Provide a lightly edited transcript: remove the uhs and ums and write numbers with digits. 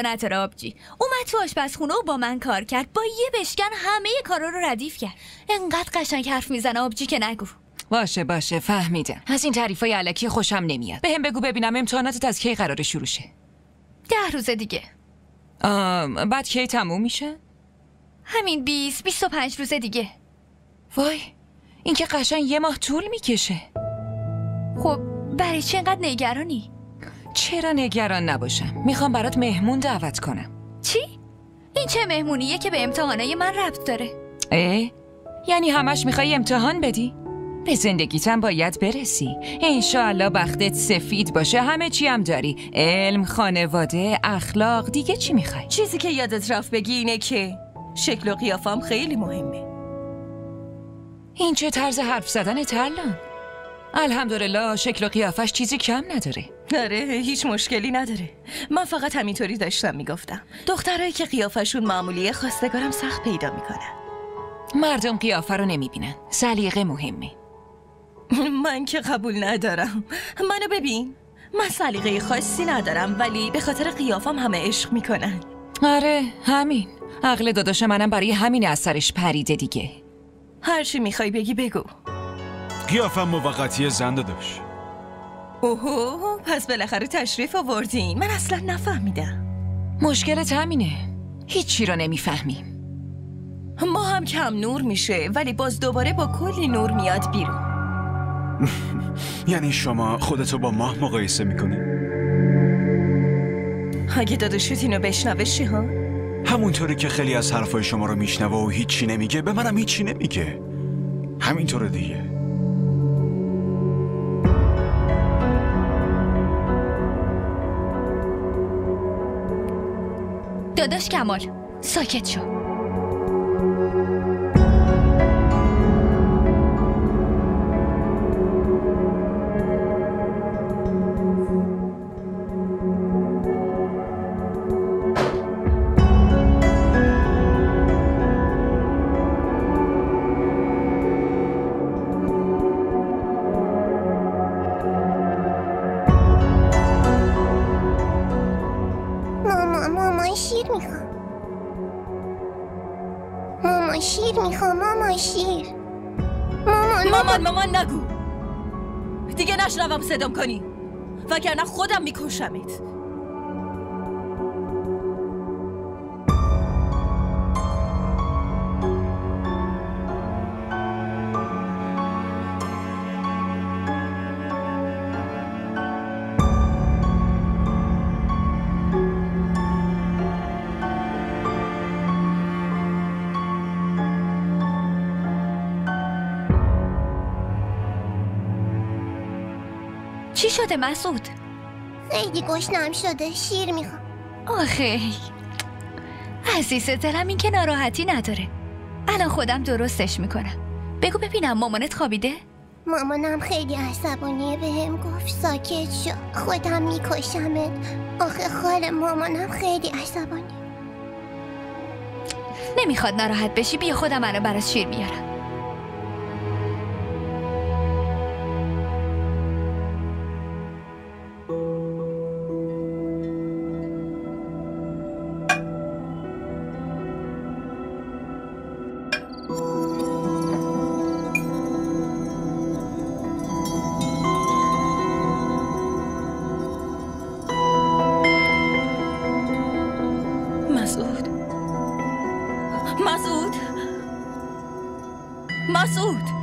نداره آبجی. اومد تو آشپزخونه و با من کار کرد، با یه بشکن همه کارا رو ردیف کرد. انقدر قشنگ حرف میزنه آبجی که نگو. باشه فهمیدم. از این تعریفای الکی خوشم نمیاد. بهم بگو ببینم امتحاناتت از کی قراره شروع شه؟ 10 روز دیگه. بعد کی تموم میشه؟ همین 25 روز دیگه. وای، این که قشنگ یه ماه طول میکشه. خب برای چه انقدر نگرانی؟ چرا نگران نباشم؟ میخوام برات مهمون دعوت کنم. چی؟ این چه مهمونیه که به امتحانای من ربط داره؟ یعنی همش میخوای امتحان بدی؟ به زندگیتم باید برسی. انشاءالله بختت سفید باشه، همه چی هم داری. علم، خانواده، اخلاق، دیگه چی میخوای؟ چیزی که یادت رفت بگی اینه که شکل و قیافم خیلی مهمه. این چه طرز حرف زدن ترلان؟ الحمدلله شکل و قیافش چیزی کم نداره. آره، هیچ مشکلی نداره. من فقط همینطوری داشتم میگفتم. دخترایی که قیافشون معمولیه خواستگارم سخت پیدا میکنن. مردم قیافه رو نمیبینن، سلیقه مهمه. من که قبول ندارم. منو ببین، من سلیقه خاصی ندارم ولی به خاطر قیافم همه عشق میکنن. آره همین. عقل داداش منم برای همین از سرش پریده دیگه. هر چی میخوای بگی بگو. قیافم موقتی زن داداش. اوهو، پس بالاخره تشریف آوردین. من اصلا نفهمیدم. مشکلت همینه، هیچی رو نمیفهمیم. ما هم کم نور میشه ولی باز دوباره با کلی نور میاد بیرون. یعنی شما خودتو با ماه مقایسه میکنی؟ اگه داداشت اینو بشنوه چی ها؟ همونطوری که خیلی از حرفای شما رو میشنوه و هیچی نمیگه، به منم هیچی نمیگه. همینطوره دیگه. داداش کمال ساکت شو. مامان شیر میخوام. مامان شیر. مامان نگو. دیگه نشنوم صدام کنی وگرنه خودم میکشمت. چی شده مسعود؟ خیلی گشنم شده، شیر میخوام. آخه عزیز دلم، این که ناراحتی نداره. الان خودم درستش میکنم. بگو ببینم مامانت خوابیده؟ مامانم خیلی عصبانیه، بهم گفت ساکت شو، خودم میکشمت. آخه خاله مامانم خیلی عصبانیه. نمیخواد ناراحت بشی، بیا خودم الان برات شیر بیارم. مسعود